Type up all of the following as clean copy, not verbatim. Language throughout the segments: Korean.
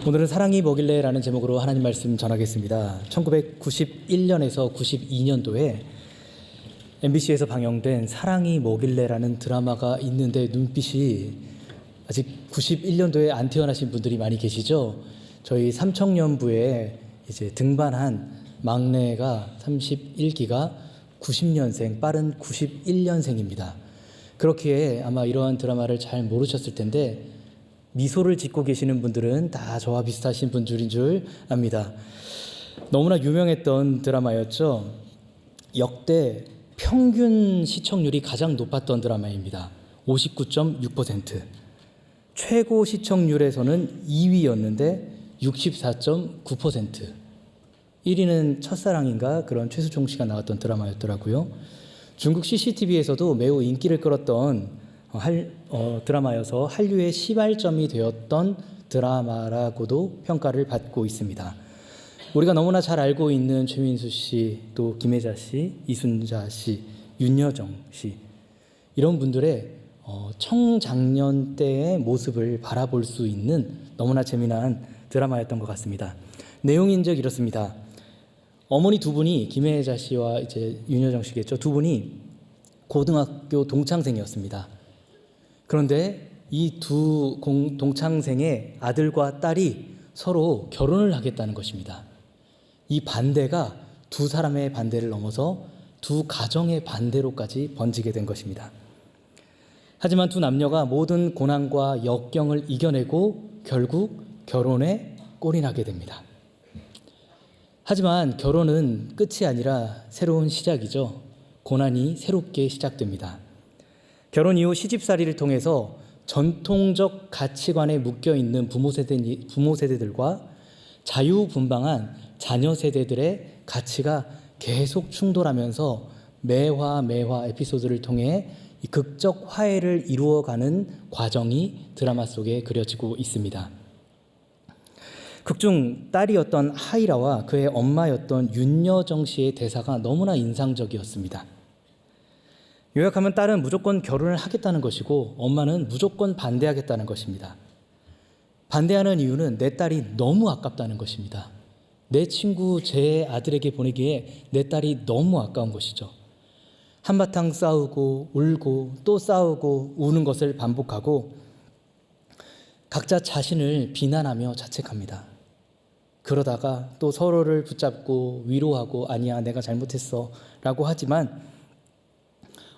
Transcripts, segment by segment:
오늘은 사랑이 뭐길래라는 제목으로 하나님 말씀 전하겠습니다. 1991년에서 92년도에 MBC에서 방영된 사랑이 뭐길래라는 드라마가 있는데 눈빛이 아직 91년도에 안 태어나신 분들이 많이 계시죠. 저희 삼청년부에 이제 등반한 막내가 31기가 90년생, 빠른 91년생입니다. 그렇기에 아마 이러한 드라마를 잘 모르셨을 텐데 미소를 짓고 계시는 분들은 다 저와 비슷하신 분들인 줄 압니다. 너무나 유명했던 드라마였죠. 역대 평균 시청률이 가장 높았던 드라마입니다. 59.6%. 최고 시청률에서는 2위였는데 64.9%. 1위는 첫사랑인가 그런 최수종 씨가 나왔던 드라마였더라고요. 중국 CCTV에서도 매우 인기를 끌었던 드라마여서 한류의 시발점이 되었던 드라마라고도 평가를 받고 있습니다. 우리가 너무나 잘 알고 있는 최민수 씨, 또 김혜자 씨, 이순자 씨, 윤여정 씨 이런 분들의 청장년 때의 모습을 바라볼 수 있는 너무나 재미난 드라마였던 것 같습니다. 내용인즉 이렇습니다. 어머니 두 분이 김혜자 씨와 이제 윤여정 씨겠죠. 두 분이 고등학교 동창생이었습니다. 그런데 이 두 동창생의 아들과 딸이 서로 결혼을 하겠다는 것입니다. 이 반대가 두 사람의 반대를 넘어서 두 가정의 반대로까지 번지게 된 것입니다. 하지만 두 남녀가 모든 고난과 역경을 이겨내고 결국 결혼에 골인하게 됩니다. 하지만 결혼은 끝이 아니라 새로운 시작이죠. 고난이 새롭게 시작됩니다. 결혼 이후 시집살이를 통해서 전통적 가치관에 묶여있는 부모 세대들과 자유분방한 자녀 세대들의 가치가 계속 충돌하면서 매화 에피소드를 통해 극적 화해를 이루어가는 과정이 드라마 속에 그려지고 있습니다. 극중 딸이었던 하이라와 그의 엄마였던 윤여정 씨의 대사가 너무나 인상적이었습니다. 요약하면 딸은 무조건 결혼을 하겠다는 것이고 엄마는 무조건 반대하겠다는 것입니다. 반대하는 이유는 내 딸이 너무 아깝다는 것입니다. 내 친구 제 아들에게 보내기에 내 딸이 너무 아까운 것이죠. 한바탕 싸우고 울고 또 싸우고 우는 것을 반복하고 각자 자신을 비난하며 자책합니다. 그러다가 또 서로를 붙잡고 위로하고 아니야 내가 잘못했어 라고 하지만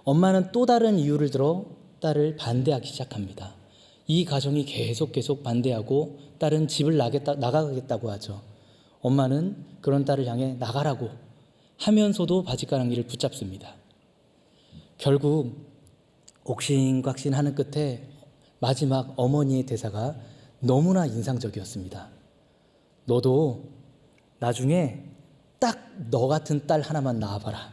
엄마는 또 다른 이유를 들어 딸을 반대하기 시작합니다. 이 가정이 계속 반대하고 딸은 집을 나가겠다고 하죠. 엄마는 그런 딸을 향해 나가라고 하면서도 바지가랑이를 붙잡습니다. 결국 옥신각신하는 끝에 마지막 어머니의 대사가 너무나 인상적이었습니다. 너도 나중에 딱 너 같은 딸 하나만 낳아봐라.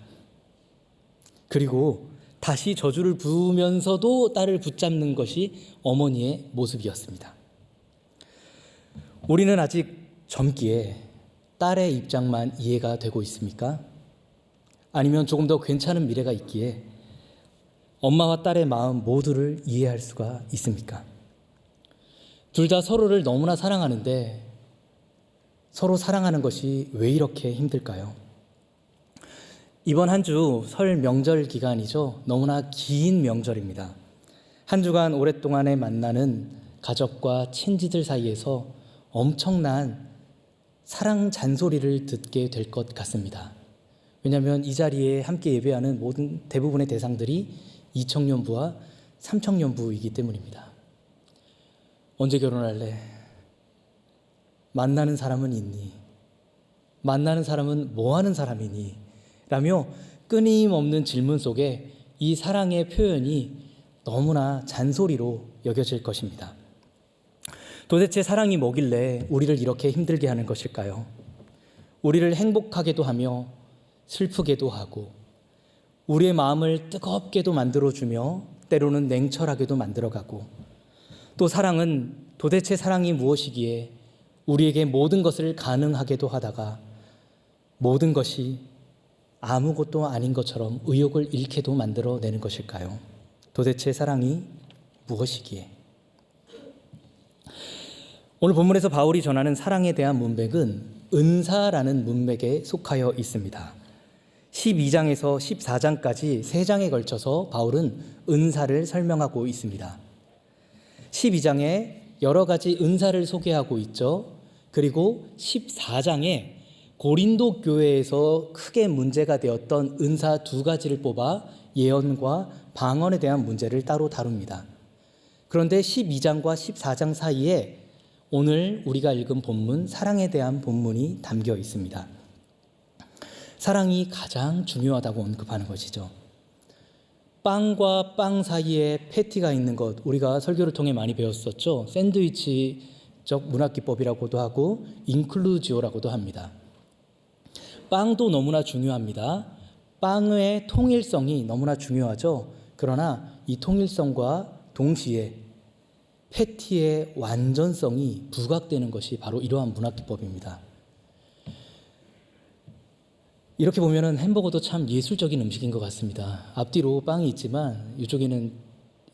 그리고 다시 저주를 부으면서도 딸을 붙잡는 것이 어머니의 모습이었습니다. 우리는 아직 젊기에 딸의 입장만 이해가 되고 있습니까? 아니면 조금 더 괜찮은 미래가 있기에 엄마와 딸의 마음 모두를 이해할 수가 있습니까? 둘 다 서로를 너무나 사랑하는데 서로 사랑하는 것이 왜 이렇게 힘들까요? 이번 한 주 설 명절 기간이죠. 너무나 긴 명절입니다. 한 주간 오랫동안에 만나는 가족과 친지들 사이에서 엄청난 사랑 잔소리를 듣게 될 것 같습니다. 왜냐하면 이 자리에 함께 예배하는 대부분의 대상들이 2청년부와 3청년부이기 때문입니다. 언제 결혼할래? 만나는 사람은 있니? 만나는 사람은 뭐 하는 사람이니? 라며 끊임없는 질문 속에 이 사랑의 표현이 너무나 잔소리로 여겨질 것입니다. 도대체 사랑이 뭐길래 우리를 이렇게 힘들게 하는 것일까요? 우리를 행복하게도 하며 슬프게도 하고 우리의 마음을 뜨겁게도 만들어주며 때로는 냉철하게도 만들어가고 또 사랑은 도대체 사랑이 무엇이기에 우리에게 모든 것을 가능하게도 하다가 모든 것이 아무것도 아닌 것처럼 의욕을 잃게도 만들어내는 것일까요? 도대체 사랑이 무엇이기에? 오늘 본문에서 바울이 전하는 사랑에 대한 문맥은 은사라는 문맥에 속하여 있습니다. 12장에서 14장까지 3장에 걸쳐서 바울은 은사를 설명하고 있습니다. 12장에 여러 가지 은사를 소개하고 있죠. 그리고 14장에 고린도 교회에서 크게 문제가 되었던 은사 2가지를 뽑아 예언과 방언에 대한 문제를 따로 다룹니다. 그런데 12장과 14장 사이에 오늘 우리가 읽은 본문, 사랑에 대한 본문이 담겨 있습니다. 사랑이 가장 중요하다고 언급하는 것이죠. 빵과 빵 사이에 패티가 있는 것, 우리가 설교를 통해 많이 배웠었죠. 샌드위치적 문학기법이라고도 하고 인클루지오라고도 합니다. 빵도 너무나 중요합니다. 빵의 통일성이 너무나 중요하죠. 그러나 이 통일성과 동시에 패티의 완전성이 부각되는 것이 바로 이러한 문학기법입니다. 이렇게 보면 햄버거도 참 예술적인 음식인 것 같습니다. 앞뒤로 빵이 있지만 이쪽에는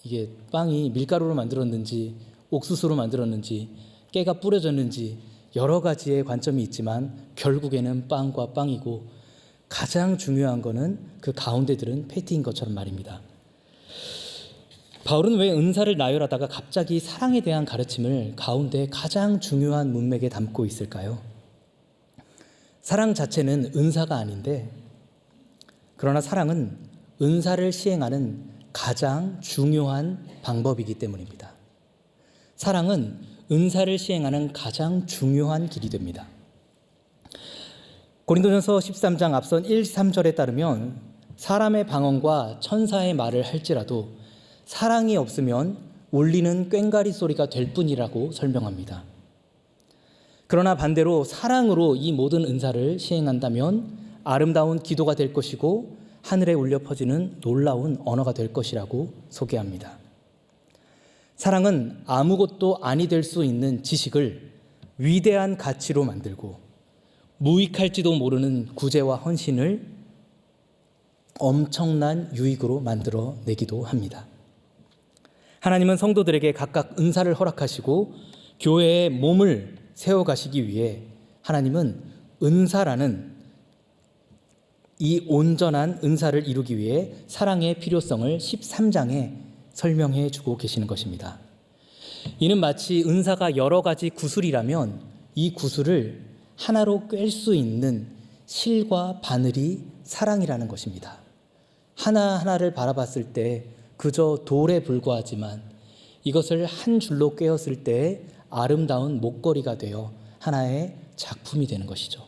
이게 빵이 밀가루로 만들었는지 옥수수로 만들었는지 깨가 뿌려졌는지 여러 가지의 관점이 있지만 결국에는 빵과 빵이고 가장 중요한 것은 그 가운데 들은 패티인 것처럼 말입니다. 바울은 왜 은사를 나열하다가 갑자기 사랑에 대한 가르침을 가운데 가장 중요한 문맥에 담고 있을까요? 사랑 자체는 은사가 아닌데, 그러나 사랑은 은사를 시행하는 가장 중요한 방법이기 때문입니다. 사랑은 은사를 시행하는 가장 중요한 길이 됩니다. 고린도전서 13장 앞선 1, 3절에 따르면 사람의 방언과 천사의 말을 할지라도 사랑이 없으면 울리는 꽹과리 소리가 될 뿐이라고 설명합니다. 그러나 반대로 사랑으로 이 모든 은사를 시행한다면 아름다운 기도가 될 것이고 하늘에 울려 퍼지는 놀라운 언어가 될 것이라고 소개합니다. 사랑은 아무것도 아니 될 수 있는 지식을 위대한 가치로 만들고 무익할지도 모르는 구제와 헌신을 엄청난 유익으로 만들어내기도 합니다. 하나님은 성도들에게 각각 은사를 허락하시고 교회의 몸을 세워가시기 위해 하나님은 은사라는 이 온전한 은사를 이루기 위해 사랑의 필요성을 13장에 설명해 주고 계시는 것입니다. 이는 마치 은사가 여러 가지 구슬이라면 이 구슬을 하나로 꿰 수 있는 실과 바늘이 사랑이라는 것입니다. 하나하나를 바라봤을 때 그저 돌에 불과하지만 이것을 한 줄로 꿰었을 때 아름다운 목걸이가 되어 하나의 작품이 되는 것이죠.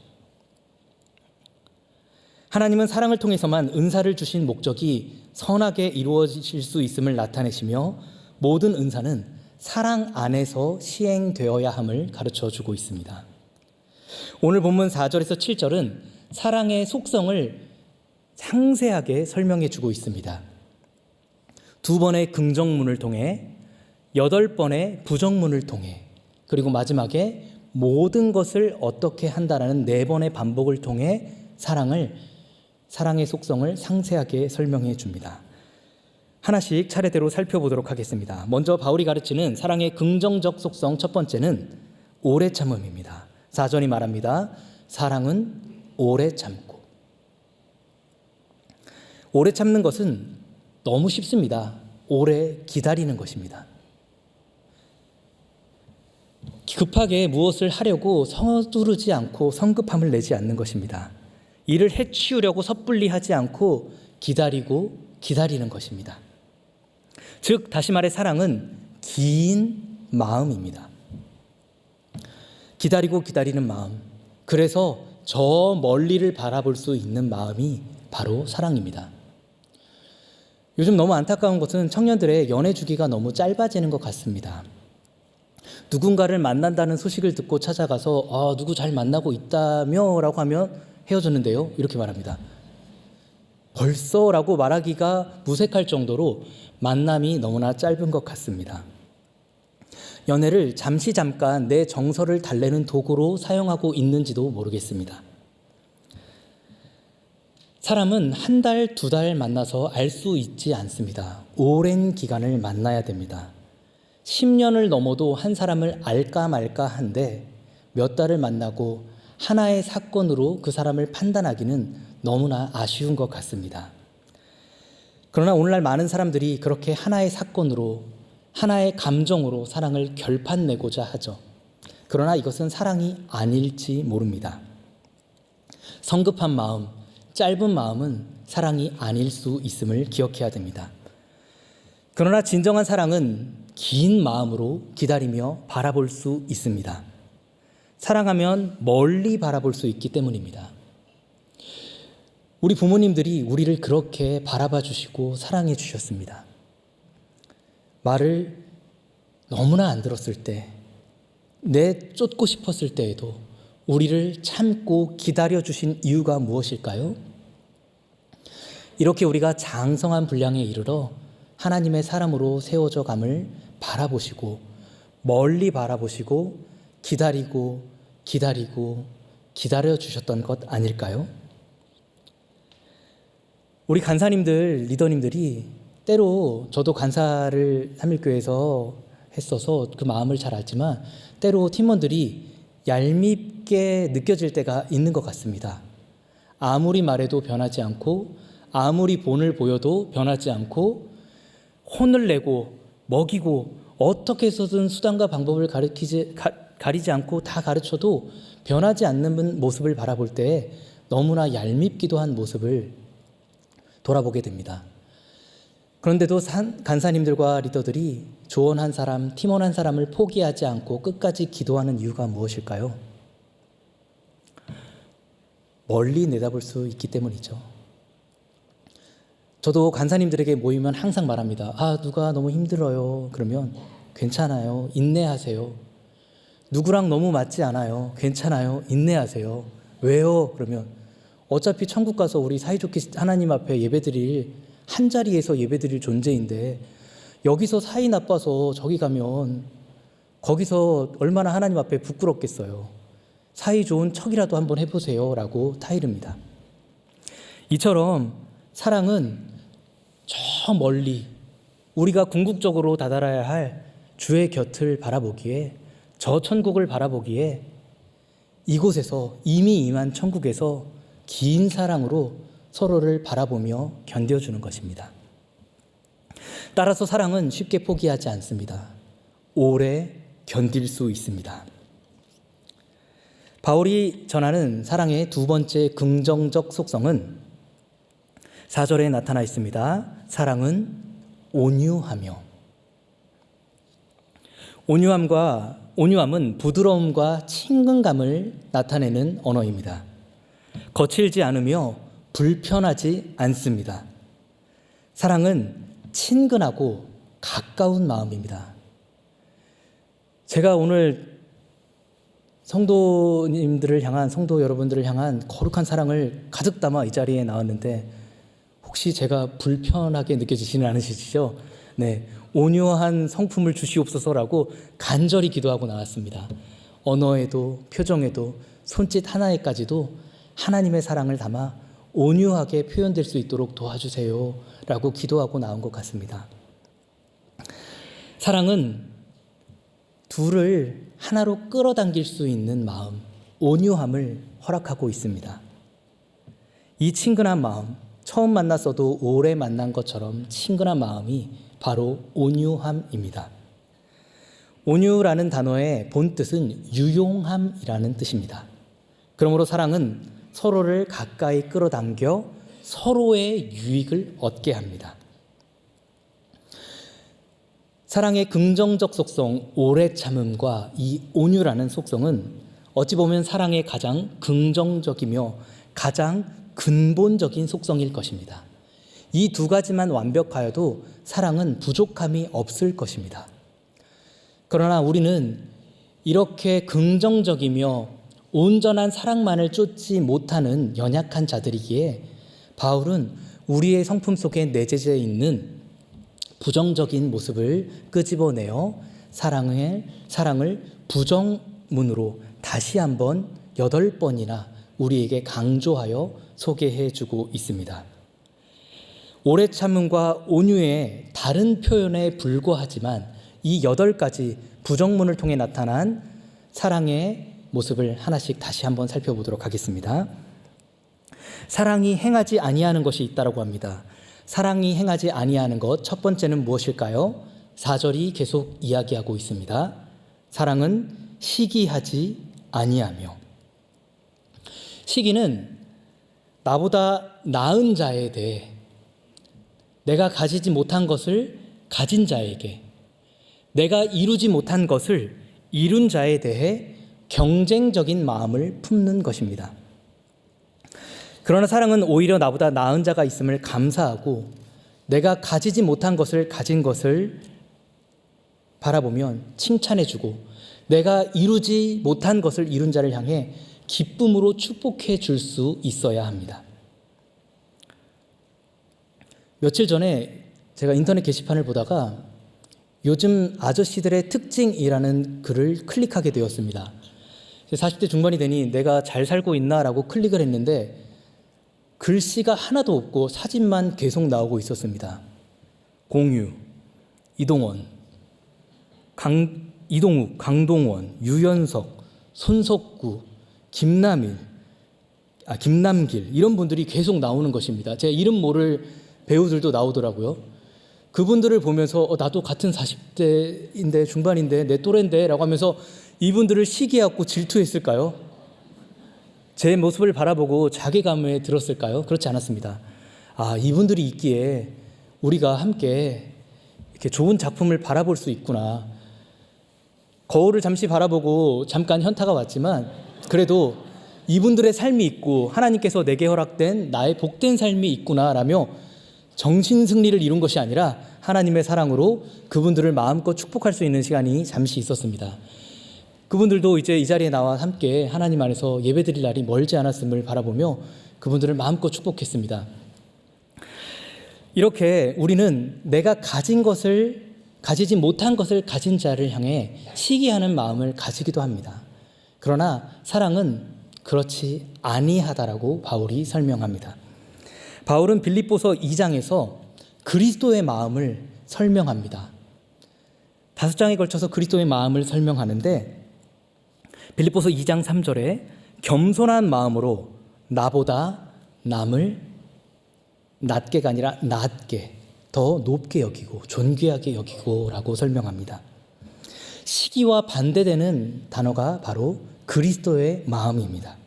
하나님은 사랑을 통해서만 은사를 주신 목적이 선하게 이루어질 수 있음을 나타내시며 모든 은사는 사랑 안에서 시행되어야 함을 가르쳐주고 있습니다. 오늘 본문 4절에서 7절은 사랑의 속성을 상세하게 설명해 주고 있습니다. 2번의 긍정문을 통해 8번의 부정문을 통해 그리고 마지막에 모든 것을 어떻게 한다라는 4번의 반복을 통해 사랑의 속성을 상세하게 설명해 줍니다. 하나씩 차례대로 살펴보도록 하겠습니다. 먼저 바울이 가르치는 사랑의 긍정적 속성 첫 번째는 오래 참음입니다. 4절이 말합니다. 사랑은 오래 참고. 오래 참는 것은 너무 쉽습니다. 오래 기다리는 것입니다. 급하게 무엇을 하려고 서두르지 않고 성급함을 내지 않는 것입니다. 이를 해치우려고 섣불리 하지 않고 기다리는 것입니다. 즉 다시 말해 사랑은 긴 마음입니다. 기다리는 마음, 그래서 저 멀리를 바라볼 수 있는 마음이 바로 사랑입니다. 요즘 너무 안타까운 것은 청년들의 연애 주기가 너무 짧아지는 것 같습니다. 누군가를 만난다는 소식을 듣고 찾아가서 누구 잘 만나고 있다며 라고 하면 헤어졌는데요 이렇게 말합니다. 벌써라고 말하기가 무색할 정도로 만남이 너무나 짧은 것 같습니다. 연애를 잠깐 내 정서를 달래는 도구로 사용하고 있는지도 모르겠습니다. 사람은 1달, 2달 만나서 알 수 있지 않습니다. 오랜 기간을 만나야 됩니다. 10년을 넘어도 한 사람을 알까 말까 한데 몇 달을 만나고 하나의 사건으로 그 사람을 판단하기는 너무나 아쉬운 것 같습니다. 그러나 오늘날 많은 사람들이 그렇게 하나의 사건으로, 하나의 감정으로 사랑을 결판내고자 하죠. 그러나 이것은 사랑이 아닐지 모릅니다. 성급한 마음, 짧은 마음은 사랑이 아닐 수 있음을 기억해야 됩니다. 그러나 진정한 사랑은 긴 마음으로 기다리며 바라볼 수 있습니다. 사랑하면 멀리 바라볼 수 있기 때문입니다. 우리 부모님들이 우리를 그렇게 바라봐 주시고 사랑해 주셨습니다. 말을 너무나 안 들었을 때, 내쫓고 싶었을 때에도 우리를 참고 기다려 주신 이유가 무엇일까요? 이렇게 우리가 장성한 분량에 이르러 하나님의 사람으로 세워져 감을 바라보시고 멀리 바라보시고 기다리고 기다려 주셨던 것 아닐까요? 우리 간사님들, 리더님들이 때로 저도 간사를 삼일교회에서 했어서 그 마음을 잘 알지만 때로 팀원들이 얄밉게 느껴질 때가 있는 것 같습니다. 아무리 말해도 변하지 않고 아무리 본을 보여도 변하지 않고 혼을 내고 먹이고 어떻게 해서든 수단과 방법을 가리지 않고 다 가르쳐도 변하지 않는 모습을 바라볼 때 너무나 얄밉기도 한 모습을 돌아보게 됩니다. 그런데도 간사님들과 리더들이 조언 한 사람, 팀원 한 사람을 포기하지 않고 끝까지 기도하는 이유가 무엇일까요? 멀리 내다볼 수 있기 때문이죠. 저도 간사님들에게 모이면 항상 말합니다. 누가 너무 힘들어요. 그러면 괜찮아요. 인내하세요. 누구랑 너무 맞지 않아요. 괜찮아요. 인내하세요. 왜요? 그러면 어차피 천국 가서 우리 사이좋게 하나님 앞에 예배드릴, 한 자리에서 예배드릴 존재인데 여기서 사이 나빠서 저기 가면 거기서 얼마나 하나님 앞에 부끄럽겠어요. 사이 좋은 척이라도 한번 해보세요 라고 타이릅니다. 이처럼 사랑은 저 멀리 우리가 궁극적으로 다다라야 할 주의 곁을 바라보기에, 저 천국을 바라보기에 이곳에서 이미 임한 천국에서 긴 사랑으로 서로를 바라보며 견뎌주는 것입니다. 따라서 사랑은 쉽게 포기하지 않습니다. 오래 견딜 수 있습니다. 바울이 전하는 사랑의 두 번째 긍정적 속성은 4절에 나타나 있습니다. 사랑은 온유하며. 온유함은 부드러움과 친근감을 나타내는 언어입니다. 거칠지 않으며 불편하지 않습니다. 사랑은 친근하고 가까운 마음입니다. 제가 오늘 성도님들을 향한, 성도 여러분들을 향한 거룩한 사랑을 가득 담아 이 자리에 나왔는데 혹시 제가 불편하게 느껴지지는 않으시죠? 네, 온유한 성품을 주시옵소서라고 간절히 기도하고 나왔습니다. 언어에도 표정에도 손짓 하나에까지도 하나님의 사랑을 담아 온유하게 표현될 수 있도록 도와주세요 라고 기도하고 나온 것 같습니다. 사랑은 둘을 하나로 끌어당길 수 있는 마음, 온유함을 허락하고 있습니다. 이 친근한 마음, 처음 만났어도 오래 만난 것처럼 친근한 마음이 바로 온유함입니다. 온유라는 단어의 본뜻은 유용함이라는 뜻입니다. 그러므로 사랑은 서로를 가까이 끌어당겨 서로의 유익을 얻게 합니다. 사랑의 긍정적 속성, 오래 참음과 이 온유라는 속성은 어찌 보면 사랑의 가장 긍정적이며 가장 근본적인 속성일 것입니다. 이 두 가지만 완벽하여도 사랑은 부족함이 없을 것입니다. 그러나 우리는 이렇게 긍정적이며 온전한 사랑만을 쫓지 못하는 연약한 자들이기에 바울은 우리의 성품 속에 내재되어 있는 부정적인 모습을 끄집어내어 사랑을 부정문으로 다시 한번 8번이나 우리에게 강조하여 소개해주고 있습니다. 오래 참음과 온유의 다른 표현에 불과하지만 이 8가지 부정문을 통해 나타난 사랑의 모습을 하나씩 다시 한번 살펴보도록 하겠습니다. 사랑이 행하지 아니하는 것이 있다라고 합니다. 사랑이 행하지 아니하는 것, 첫 번째는 무엇일까요? 4절이 계속 이야기하고 있습니다. 사랑은 시기하지 아니하며. 시기는 나보다 나은 자에 대해, 내가 가지지 못한 것을 가진 자에게, 내가 이루지 못한 것을 이룬 자에 대해 경쟁적인 마음을 품는 것입니다. 그러나 사랑은 오히려 나보다 나은 자가 있음을 감사하고 내가 가지지 못한 것을 가진 것을 바라보면 칭찬해주고 내가 이루지 못한 것을 이룬 자를 향해 기쁨으로 축복해 줄 수 있어야 합니다. 며칠 전에 제가 인터넷 게시판을 보다가 요즘 아저씨들의 특징이라는 글을 클릭하게 되었습니다. 40대 중반이 되니 내가 잘 살고 있나라고 클릭을 했는데 글씨가 하나도 없고 사진만 계속 나오고 있었습니다. 공유, 이동원, 이동욱, 강동원, 유연석, 손석구, 김남길 이런 분들이 계속 나오는 것입니다. 제 이름 모를 배우들도 나오더라고요. 그분들을 보면서 나도 같은 40대인데 중반인데 내 또래인데 라고 하면서 이분들을 시기하고 질투했을까요? 제 모습을 바라보고 자괴감에 들었을까요? 그렇지 않았습니다. 이분들이 있기에 우리가 함께 이렇게 좋은 작품을 바라볼 수 있구나. 거울을 잠시 바라보고 잠깐 현타가 왔지만 그래도 이분들의 삶이 있고 하나님께서 내게 허락된 나의 복된 삶이 있구나라며 정신승리를 이룬 것이 아니라 하나님의 사랑으로 그분들을 마음껏 축복할 수 있는 시간이 잠시 있었습니다. 그분들도 이제 이 자리에 나와 함께 하나님 안에서 예배드릴 날이 멀지 않았음을 바라보며 그분들을 마음껏 축복했습니다. 이렇게 우리는 내가 가지지 못한 것을 가진 자를 향해 시기하는 마음을 가지기도 합니다. 그러나 사랑은 그렇지 아니하다라고 바울이 설명합니다. 바울은 빌립보서 2장에서 그리스도의 마음을 설명합니다. 5장에 걸쳐서 그리스도의 마음을 설명하는데 빌립보서 2장 3절에 겸손한 마음으로 나보다 남을 낮게가 아니라 낮게, 더 높게 여기고 존귀하게 여기고 라고 설명합니다. 시기와 반대되는 단어가 바로 그리스도의 마음입니다.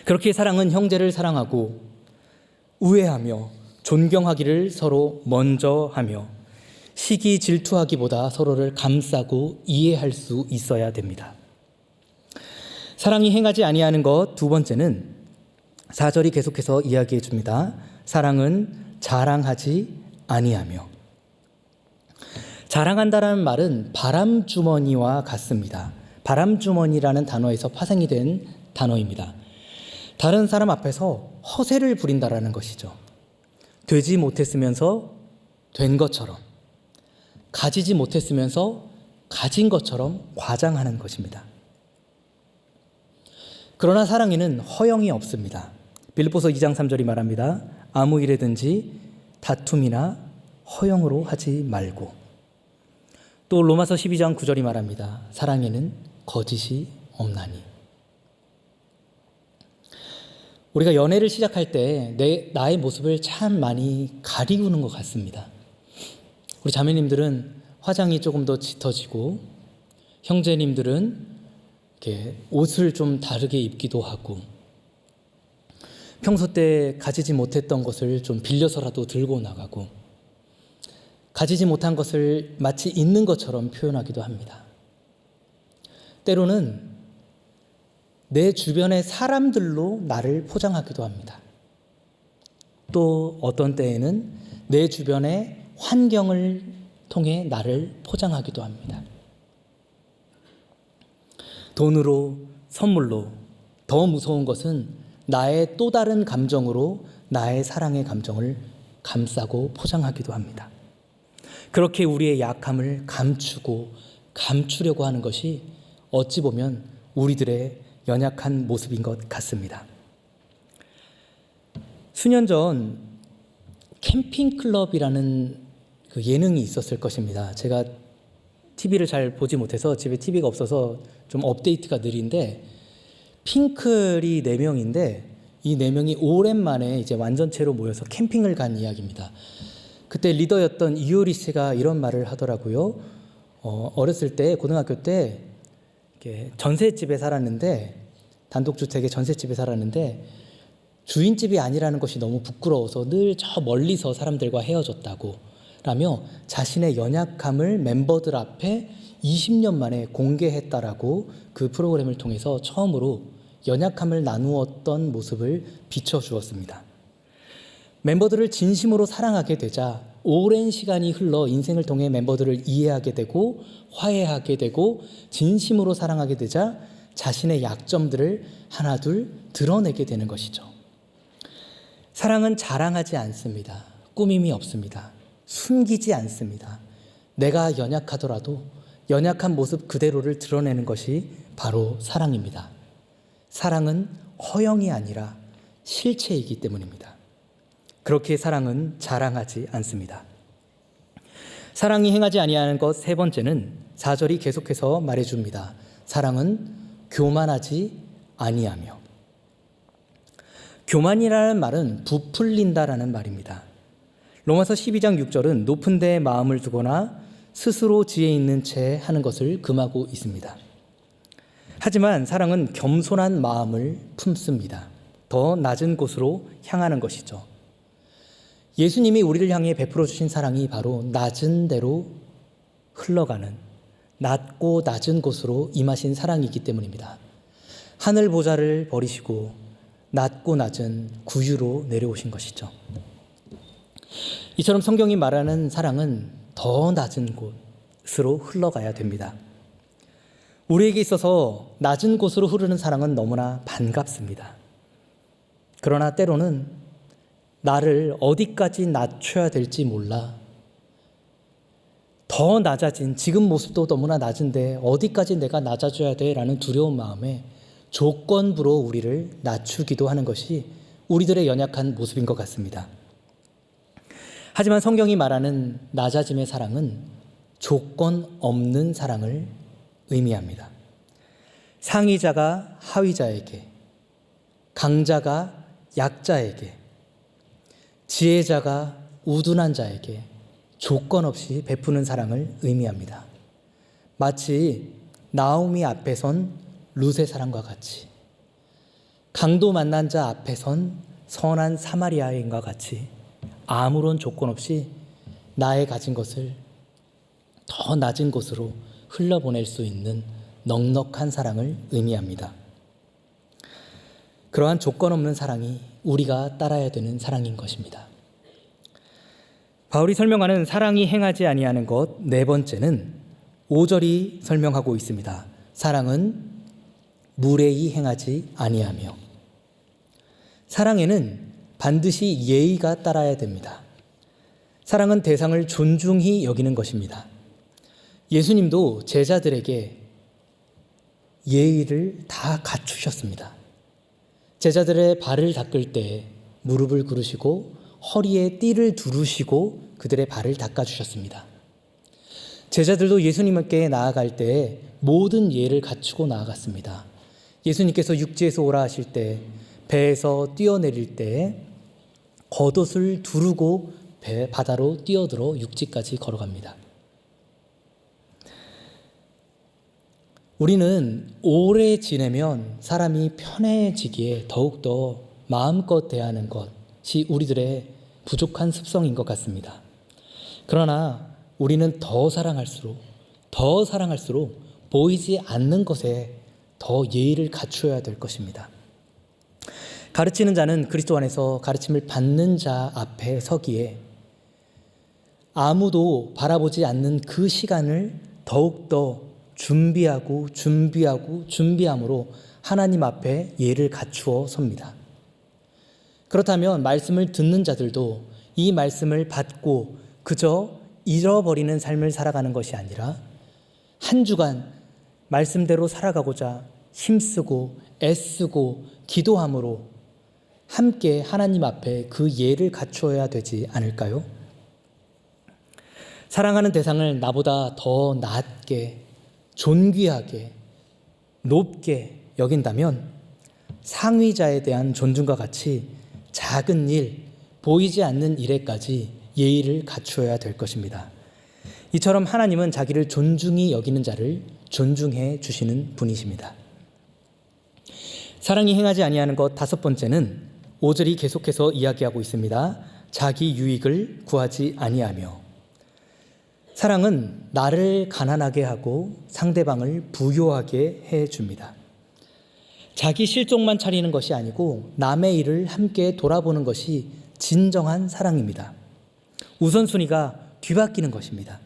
그렇게 사랑은 형제를 사랑하고 우애하며 존경하기를 서로 먼저 하며 시기 질투하기보다 서로를 감싸고 이해할 수 있어야 됩니다. 사랑이 행하지 아니하는 것 두 번째는 4절이 계속해서 이야기해 줍니다. 사랑은 자랑하지 아니하며. 자랑한다라는 말은 바람주머니와 같습니다. 바람주머니라는 단어에서 파생이 된 단어입니다. 다른 사람 앞에서 허세를 부린다라는 것이죠. 되지 못했으면서 된 것처럼, 가지지 못했으면서 가진 것처럼 과장하는 것입니다. 그러나 사랑에는 허영이 없습니다. 빌립보서 2장 3절이 말합니다. 아무 일에든지 다툼이나 허영으로 하지 말고. 또 로마서 12장 9절이 말합니다. 사랑에는 거짓이 없나니. 우리가 연애를 시작할 때 나의 모습을 참 많이 가리우는 것 같습니다. 우리 자매님들은 화장이 조금 더 짙어지고 형제님들은 이렇게 옷을 좀 다르게 입기도 하고 평소 때 가지지 못했던 것을 좀 빌려서라도 들고 나가고 가지지 못한 것을 마치 있는 것처럼 표현하기도 합니다. 때로는 내 주변의 사람들로 나를 포장하기도 합니다. 또 어떤 때에는 내 주변의 환경을 통해 나를 포장하기도 합니다. 돈으로, 선물로, 더 무서운 것은 나의 또 다른 감정으로 나의 사랑의 감정을 감싸고 포장하기도 합니다. 그렇게 우리의 약함을 감추려고 하는 것이 어찌 보면 우리들의 연약한 모습인 것 같습니다. 수년 전 캠핑클럽이라는 그 예능이 있었을 것입니다. 제가 TV를 잘 보지 못해서 집에 TV가 없어서 좀 업데이트가 느린데 핑클이 4명인데 이 4명이 오랜만에 이제 완전체로 모여서 캠핑을 간 이야기입니다. 그때 리더였던 이효리 씨가 이런 말을 하더라고요. 어렸을 때 고등학교 때 이렇게 전셋집에 살았는데 단독주택의 전셋집에 살았는데 주인집이 아니라는 것이 너무 부끄러워서 늘 저 멀리서 사람들과 헤어졌다고 라며 자신의 연약함을 멤버들 앞에 20년 만에 공개했다라고 그 프로그램을 통해서 처음으로 연약함을 나누었던 모습을 비춰주었습니다. 멤버들을 진심으로 사랑하게 되자 오랜 시간이 흘러 인생을 통해 멤버들을 이해하게 되고 화해하게 되고 진심으로 사랑하게 되자 자신의 약점들을 하나둘 드러내게 되는 것이죠. 사랑은 자랑하지 않습니다. 꾸밈이 없습니다. 숨기지 않습니다. 내가 연약하더라도 연약한 모습 그대로를 드러내는 것이 바로 사랑입니다. 사랑은 허영이 아니라 실체이기 때문입니다. 그렇게 사랑은 자랑하지 않습니다. 사랑이 행하지 아니하는 것 세 번째는 4절이 계속해서 말해줍니다. 사랑은 교만하지 아니하며. 교만이라는 말은 부풀린다라는 말입니다. 로마서 12장 6절은 높은 데에 마음을 두거나 스스로 지혜 있는 채 하는 것을 금하고 있습니다. 하지만 사랑은 겸손한 마음을 품습니다. 더 낮은 곳으로 향하는 것이죠. 예수님이 우리를 향해 베풀어 주신 사랑이 바로 낮은 데로 흘러가는 낮고 낮은 곳으로 임하신 사랑이기 때문입니다. 하늘 보좌를 버리시고 낮고 낮은 구유로 내려오신 것이죠. 이처럼 성경이 말하는 사랑은 더 낮은 곳으로 흘러가야 됩니다. 우리에게 있어서 낮은 곳으로 흐르는 사랑은 너무나 반갑습니다. 그러나 때로는 나를 어디까지 낮춰야 될지 몰라 더 낮아진 지금 모습도 너무나 낮은데 어디까지 내가 낮아져야 돼? 라는 두려운 마음에 조건부로 우리를 낮추기도 하는 것이 우리들의 연약한 모습인 것 같습니다. 하지만 성경이 말하는 낮아짐의 사랑은 조건 없는 사랑을 의미합니다. 상위자가 하위자에게, 강자가 약자에게, 지혜자가 우둔한 자에게 조건 없이 베푸는 사랑을 의미합니다. 마치 나오미 앞에 선 룻의 사랑과 같이, 강도 만난 자 앞에 선 선한 사마리아인과 같이 아무런 조건 없이 나의 가진 것을 더 낮은 곳으로 흘려보낼 수 있는 넉넉한 사랑을 의미합니다. 그러한 조건 없는 사랑이 우리가 따라야 되는 사랑인 것입니다. 바울이 설명하는 사랑이 행하지 아니하는 것 네 번째는 5절이 설명하고 있습니다. 사랑은 무례히 행하지 아니하며. 사랑에는 반드시 예의가 따라야 됩니다. 사랑은 대상을 존중히 여기는 것입니다. 예수님도 제자들에게 예의를 다 갖추셨습니다. 제자들의 발을 닦을 때 무릎을 꿇으시고 허리에 띠를 두르시고 그들의 발을 닦아주셨습니다. 제자들도 예수님께 나아갈 때 모든 예를 갖추고 나아갔습니다. 예수님께서 육지에서 오라 하실 때, 배에서 뛰어내릴 때 겉옷을 두르고 바다로 뛰어들어 육지까지 걸어갑니다. 우리는 오래 지내면 사람이 편해지기에 더욱더 마음껏 대하는 것이 우리들의 부족한 습성인 것 같습니다. 그러나 우리는 더 사랑할수록 보이지 않는 것에 더 예의를 갖추어야 될 것입니다. 가르치는 자는 그리스도 안에서 가르침을 받는 자 앞에 서기에 아무도 바라보지 않는 그 시간을 더욱더 준비함으로 하나님 앞에 예를 갖추어 섭니다. 그렇다면 말씀을 듣는 자들도 이 말씀을 받고 그저 잃어버리는 삶을 살아가는 것이 아니라 한 주간 말씀대로 살아가고자 힘쓰고 애쓰고 기도함으로 함께 하나님 앞에 그 예를 갖추어야 되지 않을까요? 사랑하는 대상을 나보다 더 낮게, 존귀하게, 높게 여긴다면 상위자에 대한 존중과 같이 작은 일, 보이지 않는 일에까지 예의를 갖추어야 될 것입니다. 이처럼 하나님은 자기를 존중히 여기는 자를 존중해 주시는 분이십니다. 사랑이 행하지 아니하는 것 다섯 번째는 5절이 계속해서 이야기하고 있습니다. 자기 유익을 구하지 아니하며. 사랑은 나를 가난하게 하고 상대방을 부유하게 해 줍니다. 자기 실족만 차리는 것이 아니고 남의 일을 함께 돌아보는 것이 진정한 사랑입니다. 우선순위가 뒤바뀌는 것입니다.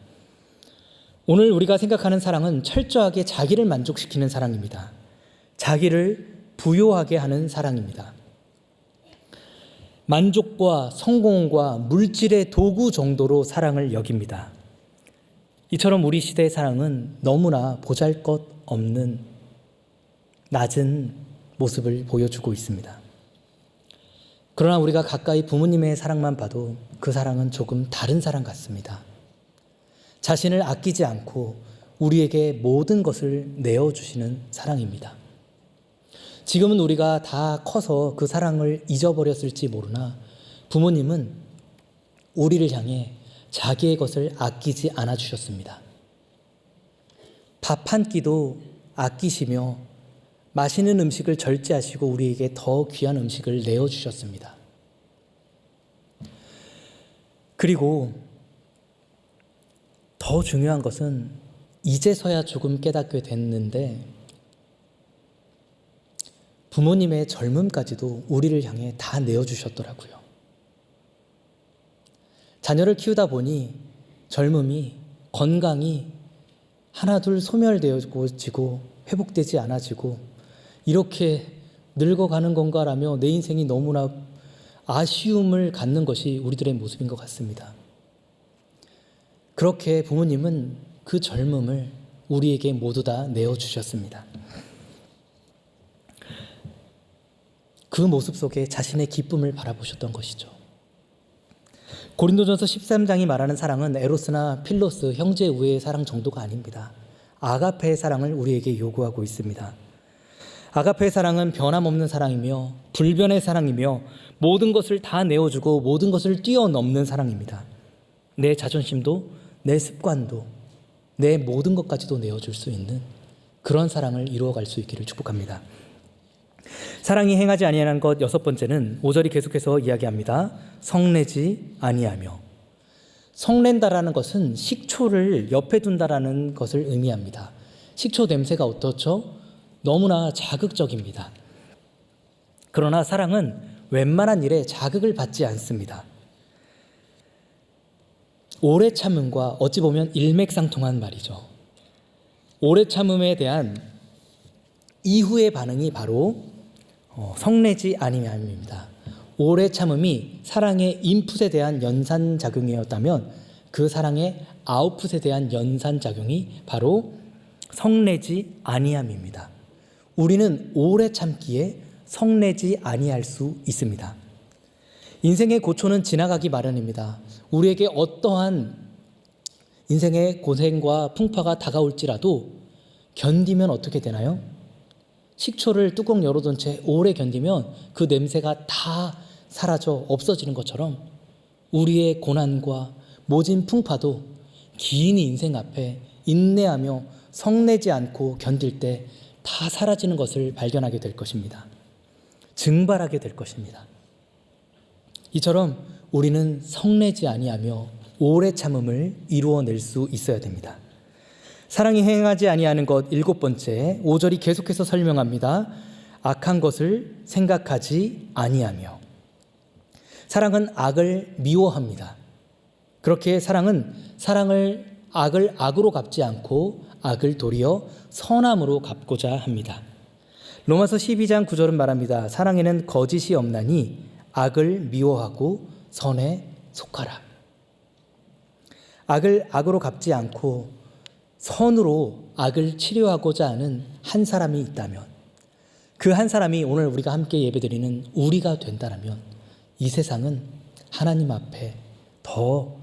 오늘 우리가 생각하는 사랑은 철저하게 자기를 만족시키는 사랑입니다. 자기를 부요하게 하는 사랑입니다. 만족과 성공과 물질의 도구 정도로 사랑을 여깁니다. 이처럼 우리 시대의 사랑은 너무나 보잘것없는 낮은 모습을 보여주고 있습니다. 그러나 우리가 가까이 부모님의 사랑만 봐도 그 사랑은 조금 다른 사랑 같습니다. 자신을 아끼지 않고 우리에게 모든 것을 내어주시는 사랑입니다. 지금은 우리가 다 커서 그 사랑을 잊어버렸을지 모르나 부모님은 우리를 향해 자기의 것을 아끼지 않아 주셨습니다. 밥 한 끼도 아끼시며 맛있는 음식을 절제하시고 우리에게 더 귀한 음식을 내어주셨습니다. 그리고 더 중요한 것은 이제서야 조금 깨닫게 됐는데 부모님의 젊음까지도 우리를 향해 다 내어주셨더라고요. 자녀를 키우다 보니 젊음이, 건강이 하나둘 소멸되어지고 회복되지 않아지고 이렇게 늙어가는 건가라며 내 인생이 너무나 아쉬움을 갖는 것이 우리들의 모습인 것 같습니다. 그렇게 부모님은 그 젊음을 우리에게 모두 다 내어주셨습니다. 그 모습 속에 자신의 기쁨을 바라보셨던 것이죠. 고린도전서 13장이 말하는 사랑은 에로스나 필로스, 형제 우애의 사랑 정도가 아닙니다. 아가페의 사랑을 우리에게 요구하고 있습니다. 아가페의 사랑은 변함없는 사랑이며 불변의 사랑이며 모든 것을 다 내어주고 모든 것을 뛰어넘는 사랑입니다. 내 자존심도 내 습관도 내 모든 것까지도 내어줄 수 있는 그런 사랑을 이루어갈 수 있기를 축복합니다. 사랑이 행하지 아니하는 것 여섯 번째는 5절이 계속해서 이야기합니다. 성내지 아니하며. 성낸다라는 것은 식초를 옆에 둔다라는 것을 의미합니다. 식초 냄새가 어떻죠? 너무나 자극적입니다. 그러나 사랑은 웬만한 일에 자극을 받지 않습니다. 오래 참음과 어찌 보면 일맥상통한 말이죠. 오래 참음에 대한 이후의 반응이 바로 성내지 아니함입니다. 오래 참음이 사랑의 인풋에 대한 연산작용이었다면 그 사랑의 아웃풋에 대한 연산작용이 바로 성내지 아니함입니다. 우리는 오래 참기에 성내지 아니할 수 있습니다. 인생의 고초는 지나가기 마련입니다. 우리에게 어떠한 인생의 고생과 풍파가 다가올지라도 견디면 어떻게 되나요? 식초를 뚜껑 열어둔 채 오래 견디면 그 냄새가 다 사라져 없어지는 것처럼 우리의 고난과 모진 풍파도 긴 인생 앞에 인내하며 성내지 않고 견딜 때 다 사라지는 것을 발견하게 될 것입니다. 증발하게 될 것입니다. 이처럼 우리는 성내지 아니하며 오래 참음을 이루어낼 수 있어야 됩니다. 사랑이 행하지 아니하는 것 일곱 번째, 5절이 계속해서 설명합니다. 악한 것을 생각하지 아니하며. 사랑은 악을 미워합니다. 그렇게 사랑은 악을 악으로 갚지 않고 악을 도리어 선함으로 갚고자 합니다. 로마서 12장 9절은 말합니다. 사랑에는 거짓이 없나니 악을 미워하고 선에 속하라. 악을 악으로 갚지 않고 선으로 악을 치료하고자 하는 한 사람이 있다면, 그 한 사람이 오늘 우리가 함께 예배드리는 우리가 된다면 이 세상은 하나님 앞에 더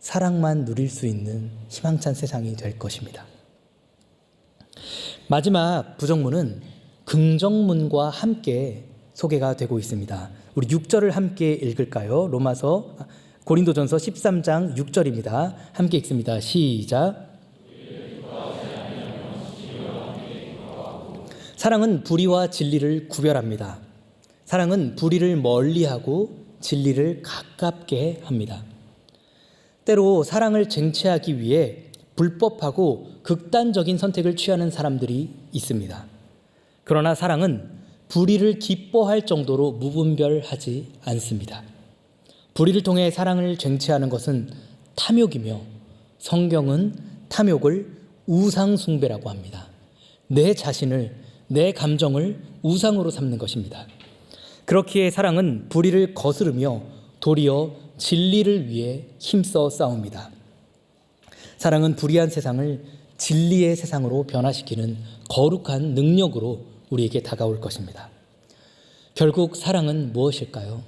사랑만 누릴 수 있는 희망찬 세상이 될 것입니다. 마지막 부정문은 긍정문과 함께 소개가 되고 있습니다. 우리 6절을 함께 읽을까요? 고린도전서 13장 6절입니다. 함께 읽습니다. 시작. 사랑은 불의와 진리를 구별합니다. 사랑은 불의를 멀리하고 진리를 가깝게 합니다. 때로 사랑을 쟁취하기 위해 불법하고 극단적인 선택을 취하는 사람들이 있습니다. 그러나 사랑은 불의를 기뻐할 정도로 무분별하지 않습니다. 불의를 통해 사랑을 쟁취하는 것은 탐욕이며 성경은 탐욕을 우상숭배라고 합니다. 내 자신을, 내 감정을 우상으로 삼는 것입니다. 그렇기에 사랑은 불의를 거스르며 도리어 진리를 위해 힘써 싸웁니다. 사랑은 불의한 세상을 진리의 세상으로 변화시키는 거룩한 능력으로 우리에게 다가올 것입니다. 결국 사랑은 무엇일까요?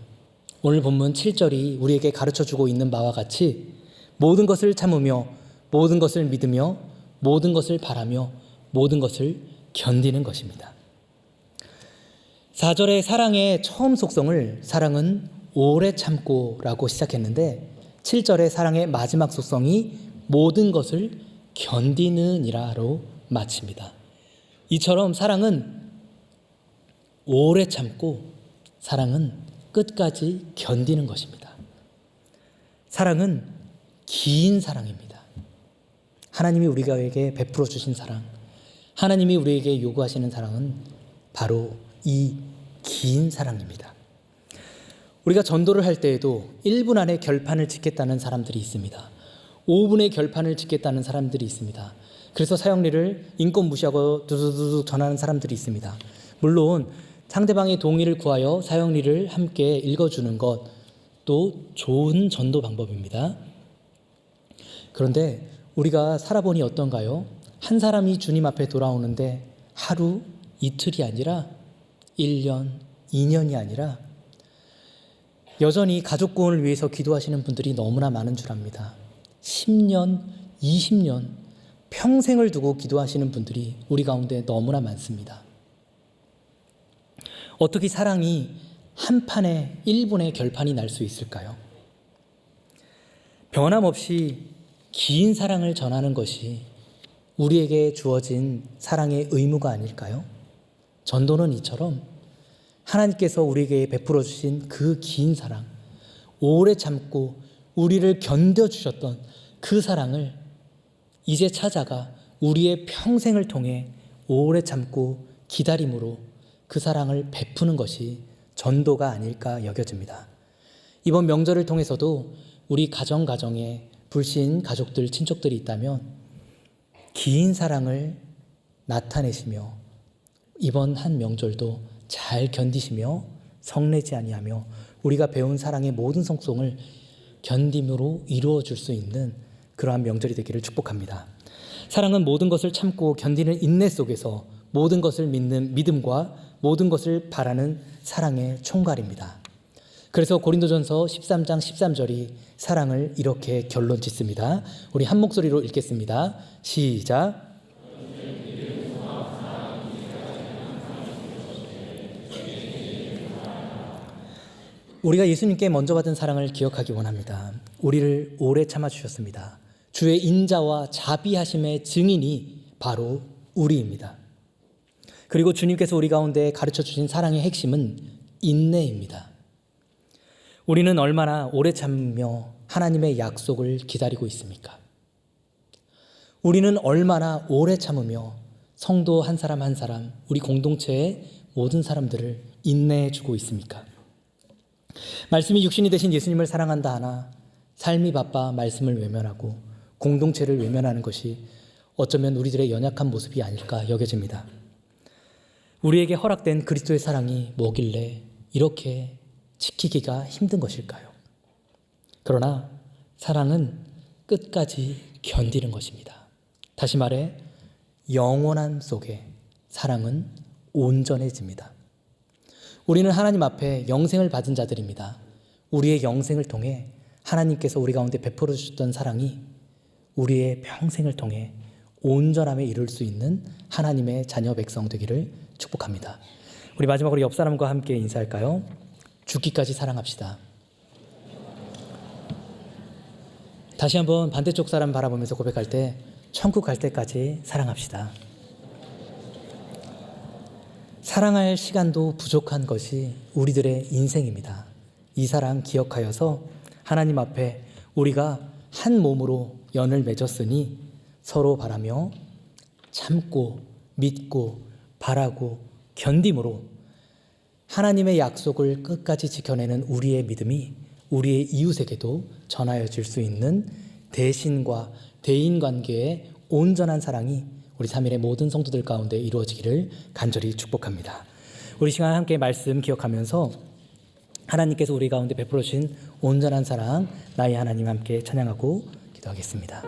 오늘 본문 7절이 우리에게 가르쳐주고 있는 바와 같이 모든 것을 참으며 모든 것을 믿으며 모든 것을 바라며 모든 것을 견디는 것입니다. 4절의 사랑의 처음 속성을 사랑은 오래 참고라고 시작했는데 7절의 사랑의 마지막 속성이 모든 것을 견디는이라로 마칩니다. 이처럼 사랑은 오래 참고 사랑은 끝까지 견디는 것입니다. 사랑은 긴 사랑입니다. 하나님이 우리에게 베풀어 주신 사랑, 하나님이 우리에게 요구하시는 사랑은 바로 이 긴 사랑입니다. 우리가 전도를 할 때에도 1분 안에 결판을 짓겠다는 사람들이 있습니다. 5분의 결판을 짓겠다는 사람들이 있습니다. 그래서 사형리를 인권 무시하고 두두두두 전하는 사람들이 있습니다. 물론 상대방의 동의를 구하여 사형리를 함께 읽어주는 것도 좋은 전도 방법입니다. 그런데 우리가 살아보니 어떤가요? 한 사람이 주님 앞에 돌아오는데 하루, 이틀이 아니라 1년, 2년이 아니라 여전히 가족 구원을 위해서 기도하시는 분들이 너무나 많은 줄 압니다. 10년, 20년, 평생을 두고 기도하시는 분들이 우리 가운데 너무나 많습니다. 어떻게 사랑이 한 판에 1분의 결판이 날 수 있을까요? 변함없이 긴 사랑을 전하는 것이 우리에게 주어진 사랑의 의무가 아닐까요? 전도는 이처럼 하나님께서 우리에게 베풀어 주신 그 긴 사랑, 오래 참고 우리를 견뎌주셨던 그 사랑을 이제 찾아가 우리의 평생을 통해 오래 참고 기다림으로 그 사랑을 베푸는 것이 전도가 아닐까 여겨집니다. 이번 명절을 통해서도 우리 가정에 불신 가족들, 친척들이 있다면 긴 사랑을 나타내시며 이번 한 명절도 잘 견디시며 성내지 아니하며 우리가 배운 사랑의 모든 성성을 견딤으로 이루어 줄 수 있는 그러한 명절이 되기를 축복합니다. 사랑은 모든 것을 참고 견디는 인내 속에서 모든 것을 믿는 믿음과 모든 것을 바라는 사랑의 총괄입니다. 그래서 고린도전서 13장 13절이 사랑을 이렇게 결론 짓습니다. 우리 한 목소리로 읽겠습니다. 시작. 우리가 예수님께 먼저 받은 사랑을 기억하기 원합니다. 우리를 오래 참아주셨습니다. 주의 인자와 자비하심의 증인이 바로 우리입니다. 그리고 주님께서 우리 가운데 가르쳐 주신 사랑의 핵심은 인내입니다. 우리는 얼마나 오래 참으며 하나님의 약속을 기다리고 있습니까? 우리는 얼마나 오래 참으며 성도 한 사람 한 사람, 우리 공동체의 모든 사람들을 인내해 주고 있습니까? 말씀이 육신이 되신 예수님을 사랑한다 하나 삶이 바빠 말씀을 외면하고 공동체를 외면하는 것이 어쩌면 우리들의 연약한 모습이 아닐까 여겨집니다. 우리에게 허락된 그리스도의 사랑이 뭐길래 이렇게 지키기가 힘든 것일까요? 그러나 사랑은 끝까지 견디는 것입니다. 다시 말해 영원함 속에 사랑은 온전해집니다. 우리는 하나님 앞에 영생을 받은 자들입니다. 우리의 영생을 통해 하나님께서 우리 가운데 베풀어 주셨던 사랑이 우리의 평생을 통해 온전함에 이룰 수 있는 하나님의 자녀 백성 되기를 축복합니다. 우리 마지막으로 옆 사람과 함께 인사할까요? 죽기까지 사랑합시다. 다시 한번 반대쪽 사람 바라보면서 고백할 때 천국 갈 때까지 사랑합시다. 사랑할 시간도 부족한 것이 우리들의 인생입니다. 이 사랑 기억하여서 하나님 앞에 우리가 한 몸으로 연을 맺었으니 서로 바라며 참고 믿고 바라고 견딤으로 하나님의 약속을 끝까지 지켜내는 우리의 믿음이 우리의 이웃에게도 전하여질 수 있는 대신과 대인관계의 온전한 사랑이 우리 3일의 모든 성도들 가운데 이루어지기를 간절히 축복합니다. 우리 시간 함께 말씀 기억하면서 하나님께서 우리 가운데 베풀어 주신 온전한 사랑 나의 하나님 함께 찬양하고 기도하겠습니다.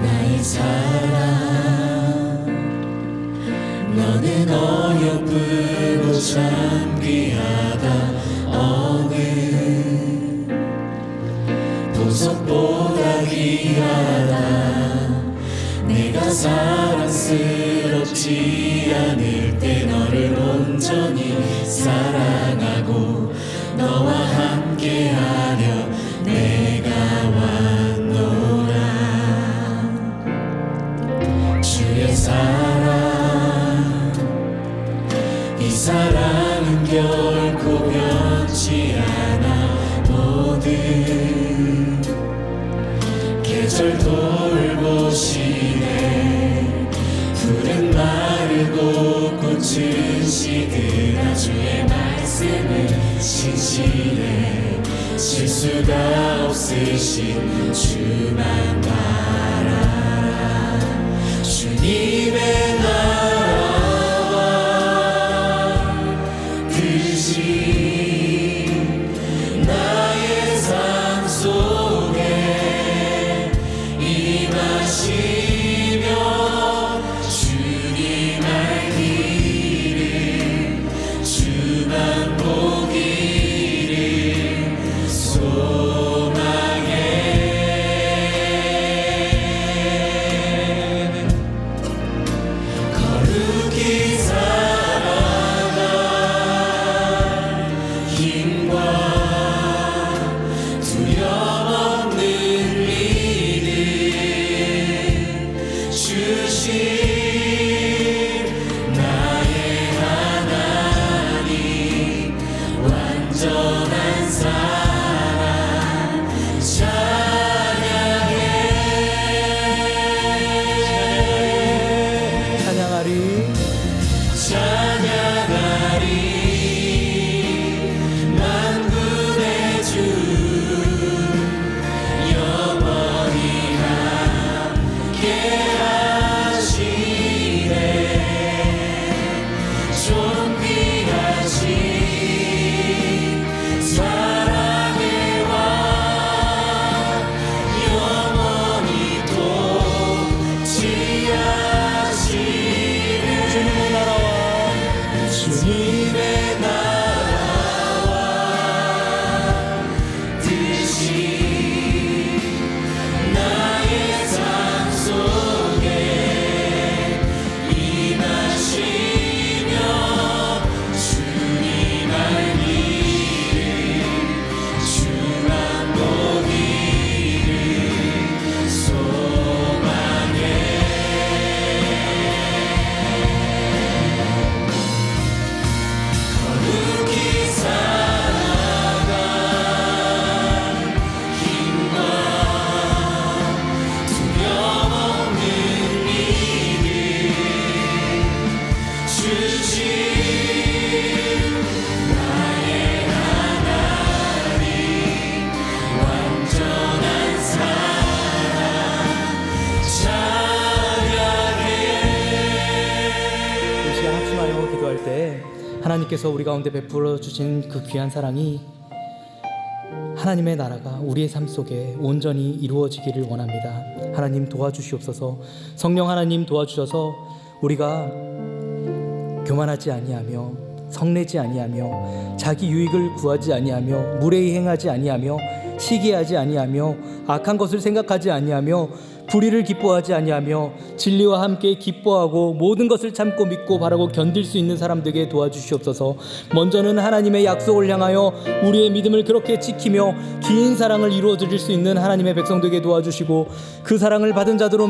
나의 사랑 너는 어여쁘고 참 귀하다. 어느 보석보다 귀하다. 내가 사랑스럽지 않을 때 너를 온전히 사랑하고 너와 함께하려 내가 왔노라. 주의 사랑 이 사랑은 결코 변치 않아. 모든 계절 돌보시네. 풀은 마르고 꽃은 시드나 주의 말씀은 신실해. 실수가 없으신 주만 바라라. 주님의 나라와 뜻이 나의 삶 속에 임하시며 주님 알기를 주만 보기를 소망해. 거룩히 살아갈 힘과 두려움 없는 믿음 주신 나의 하나님. 완전한 사랑 찬양해. 찬양하리 찬양하리. 만군의 주 영원히 함께 하시네. 존귀하신 사랑의 왕 영원히 통치하시네. 주님의 나라와 주님의 나라와 뜻이 나의 삶 속에 임하시며 주님 알기를 주만 보기를 소망해. 거룩히 살아갈 힘과 두려움 없는 믿음 주신 나의 하나님. 완전한 사랑 찬양해. 이 시간 합심하여 기도할 때 하나님께서 우리 가운데 베풀어 주신 그 귀한 사랑이 하나님의 나라가 우리의 삶 속에 온전히 이루어지기를 원합니다. 하나님 도와주시옵소서. 성령 하나님 도와주셔서 우리가 교만하지 아니하며 성내지 아니하며 자기 유익을 구하지 아니하며 무례히 행하지 아니하며 시기하지 아니하며 악한 것을 생각하지 아니하며 불의를 기뻐하지 아니하며 진리와 함께 기뻐하고 모든 것을 참고 믿고 바라고 견딜 수 있는 사람 되게 도와주시옵소서. 먼저는 하나님의 약속을 향하여 우리의 믿음을 그렇게 지키며 긴 사랑을 이루어 드릴 수 있는 하나님의 백성 되게 도와주시고, 그 사랑을 받은 자들로서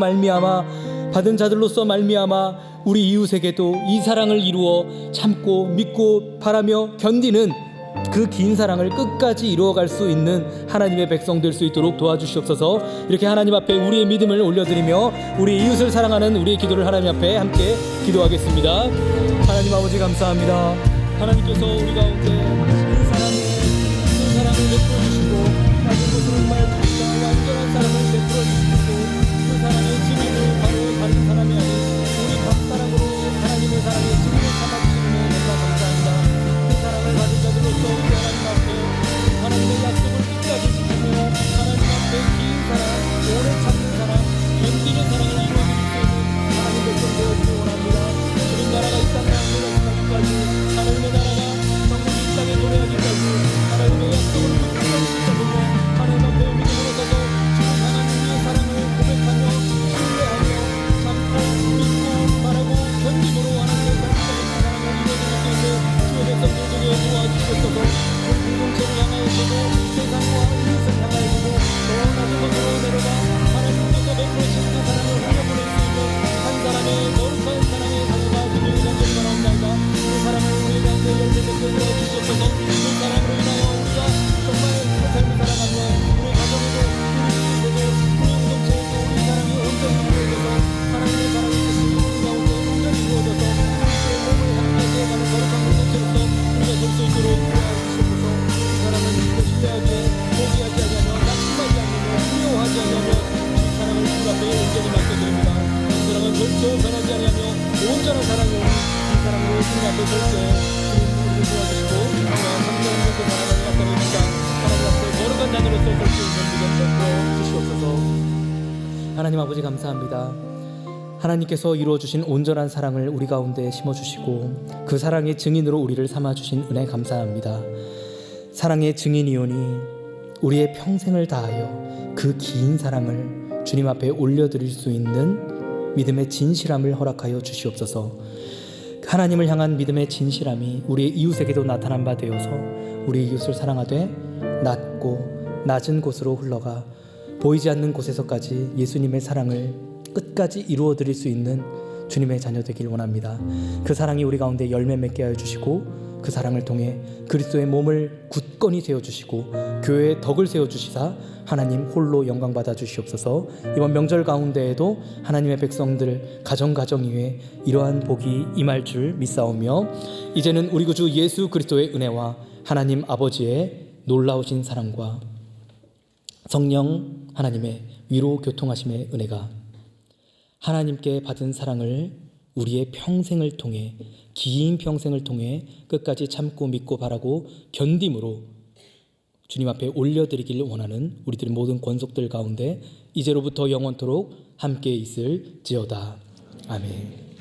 말미암아 우리 이웃에게도 이 사랑을 이루어 참고 믿고 바라며 견디는 그 긴 사랑을 끝까지 이루어갈 수 있는 하나님의 백성 될 수 있도록 도와주시옵소서. 이렇게 하나님 앞에 우리의 믿음을 올려드리며 우리 이웃을 사랑하는 우리의 기도를 하나님 앞에 함께 기도하겠습니다. 하나님 아버지 감사합니다. 하나님께서 우리 가운데 그 사랑을 베풀어 주시고 낮은 곳으로 정말 완전한 사랑을 베풀어 주시고 그 사랑의 증인을 바로 다른 사람이 아닌 우리 각 사랑으로 하나님의 사랑의 증인을 삼아주시는 은혜가 감사합니다. 그 사랑을 받은 자들로서 우리 하나님 앞에 하나님의 약속을 끝까지 지키며 하나님 앞에 긴 사랑, 오래 참는 사랑, 견디는 사랑을 이루어줄 수 있는 하나님 백성 되어주길 원합니다. 주님 나라가 이 땅에 하기까지 하나님의 나라가 정말 이 땅에 노래하기까지 하나님의 약속을 끝까지 지켜보며 하나님 앞에 믿음으로 서서 주님 하나님의 사랑을 고백하며 신뢰하며 참고 믿고 바라고 견dim으로 하나님의 사랑을 이루어질 수 있는 주의 백성들 되게 도와주시옵소서. 그 공동체를 향하여서도 세상과 이웃을 향하여서도 더 낮은 곳으로 내려가 하나님께서 베풀어주신 그 사랑을 흘려보낼 수 있는 한 사람의 거룩한 사랑의 사유가 되기를 간절히 바랍니다. 그 사랑을 우리 가운데 열매맺게 도와주시옵소서. 그 사랑으로 인하여 우리가 정말 그 삶을 살아가며 우리 가정에도 우리 이웃에도 우리 공동체에도 우리 사랑이 온전히 이루어져서 하나님의 사랑이 우리 가운데 온전히 이루어져서 그리스도의 몸을 향하게 가는 거룩한 공동체로서 우리가 될 수 있도록 도와주시옵소서. 그 사랑을 믿고 신뢰하기에 포기하지 아니하며 낙심하지 않으며 두려워하지 아니하며 주 사랑을 주 앞에 온전히 맡겨드립니다. 그 사랑은 결코 변하지 아니하며 온전한 사랑이 이 사랑으로 주님 앞에 절대 주님 우리를 도와주시고 성령 그 사랑을 나타내니까 하나님 앞에 거룩한 자녀로서 설 수 있는 믿음 베풀어 주시옵소서. 하나님 아버지 감사합니다. 하나님께서 이루어주신 온전한 사랑을 우리 가운데 심어주시고 그 사랑의 증인으로 우리를 삼아주신 은혜 감사합니다. 사랑의 증인이오니 우리의 평생을 다하여 그 긴 사랑을 주님 앞에 올려드릴 수 있는 믿음의 진실함을 허락하여 주시옵소서. 하나님을 향한 믿음의 진실함이 우리의 이웃에게도 나타난 바 되어서 우리 이웃을 사랑하되 낮고 낮은 곳으로 흘러가 보이지 않는 곳에서까지 예수님의 사랑을 끝까지 이루어 드릴 수 있는 주님의 자녀 되길 원합니다. 그 사랑이 우리 가운데 열매 맺게 하여 주시고 그 사랑을 통해 그리스도의 몸을 굳건히 세워주시고 교회의 덕을 세워주시사 하나님 홀로 영광 받아 주시옵소서. 이번 명절 가운데에도 하나님의 백성들 가정 위에 이러한 복이 임할 줄 믿사오며 이제는 우리 구주 예수 그리스도의 은혜와 하나님 아버지의 놀라우신 사랑과 성령 하나님의 위로 교통하심의 은혜가 하나님께 받은 사랑을 우리의 평생을 통해 긴 평생을 통해 끝까지 참고 믿고 바라고 견딤으로 주님 앞에 올려드리기를 원하는 우리들의 모든 권속들 가운데 이제로부터 영원토록 함께 있을지어다. 아멘.